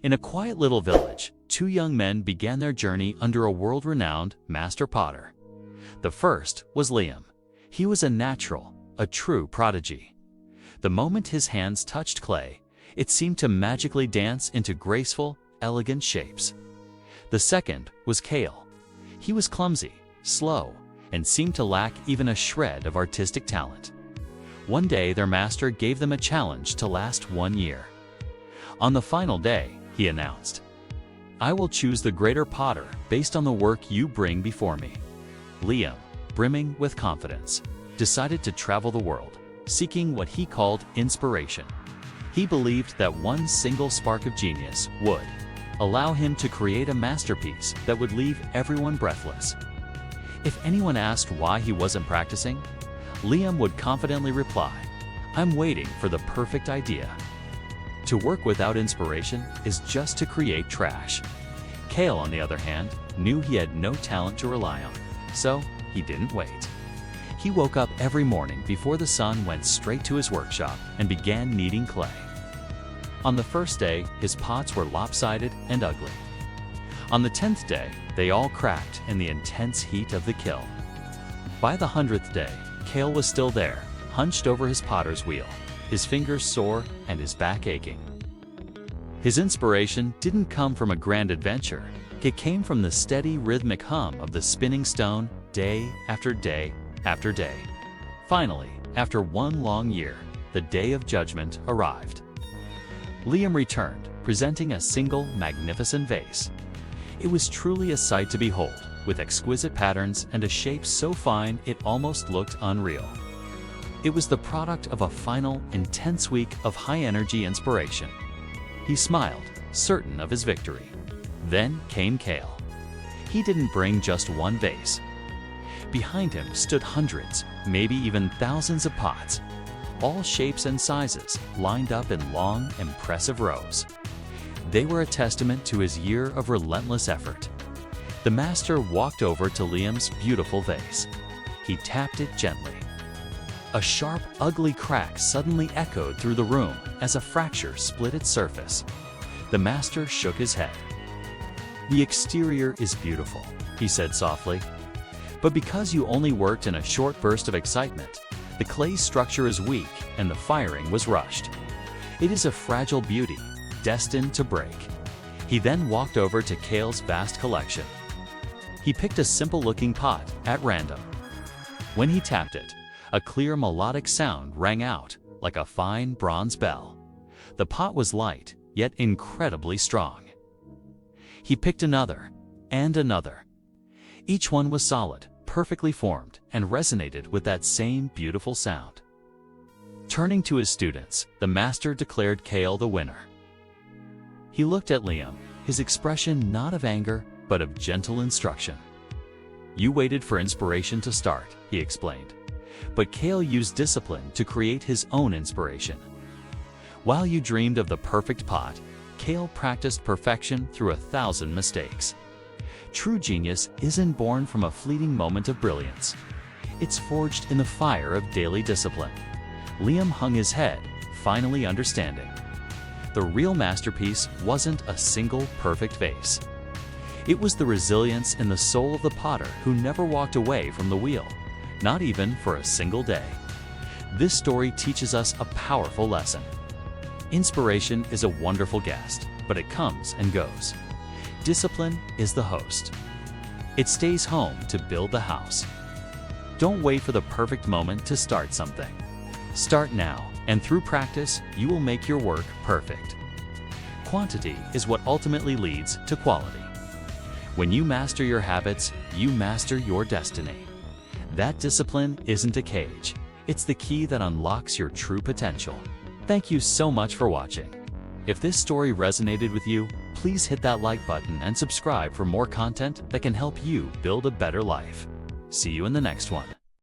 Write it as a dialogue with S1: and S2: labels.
S1: In a quiet little village, two young men began their journey under a world-renowned master potter. The first was Liam. He was a natural, a true prodigy. The moment his hands touched clay, it seemed to magically dance into graceful, elegant shapes. The second was Cale. He was clumsy, slow, and seemed to lack even a shred of artistic talent. One day their master gave them a challenge to last 1 year. On the final day, he announced, "I will choose the greater potter based on the work you bring before me." Liam, brimming with confidence, decided to travel the world, seeking what he called inspiration. He believed that one single spark of genius would allow him to create a masterpiece that would leave everyone breathless. If anyone asked why he wasn't practicing, Liam would confidently reply, "I'm waiting for the perfect idea." To work without inspiration is just to create trash. Cale, on the other hand, knew he had no talent to rely on, so he didn't wait. He woke up every morning before the sun went straight to his workshop and began kneading clay. On the first day, his pots were lopsided and ugly. On the 10th day, they all cracked in the intense heat of the kiln. By the 100th day, Cale was still there, hunched over his potter's wheel, his fingers sore and his back aching. His inspiration didn't come from a grand adventure. It came from the steady, rhythmic hum of the spinning stone, day after day after day. Finally, after 1 long year, the day of judgment arrived. Liam returned, presenting a single magnificent vase. It was truly a sight to behold, with exquisite patterns and a shape so fine it almost looked unreal. It was the product of a final, intense week of high-energy inspiration. He smiled, certain of his victory. Then came Cale. He didn't bring just one vase. Behind him stood hundreds, maybe even thousands of pots, all shapes and sizes, lined up in long, impressive rows. They were a testament to his year of relentless effort. The master walked over to Liam's beautiful vase. He tapped it gently. A sharp, ugly crack suddenly echoed through the room as a fracture split its surface. The master shook his head. "The exterior is beautiful," he said softly. "But because you only worked in a short burst of excitement, the clay's structure is weak and the firing was rushed. It is a fragile beauty, destined to break." He then walked over to Cale's vast collection. He picked a simple-looking pot at random. When he tapped it, a clear melodic sound rang out like a fine bronze bell. The pot was light, yet incredibly strong. He picked another and another. Each one was solid, perfectly formed, and resonated with that same beautiful sound. Turning to his students, the master declared Cale the winner. He looked at Liam, his expression not of anger, but of gentle instruction. "You waited for inspiration to start," he explained. But Cale used discipline to create his own inspiration. While you dreamed of the perfect pot, Cale practiced perfection through 1,000 mistakes. True genius isn't born from a fleeting moment of brilliance. It's forged in the fire of daily discipline. Liam hung his head, finally understanding. The real masterpiece wasn't a single perfect vase. It was the resilience in the soul of the potter who never walked away from the wheel, not even for a single day. This story teaches us a powerful lesson. Inspiration is a wonderful guest, but it comes and goes. Discipline is the host. It stays home to build the house. Don't wait for the perfect moment to start something. Start now, and through practice, you will make your work perfect. Quantity is what ultimately leads to quality. When you master your habits, you master your destiny. That discipline isn't a cage. It's the key that unlocks your true potential. Thank you so much for watching. If this story resonated with you, please hit that like button and subscribe for more content that can help you build a better life. See you in the next one.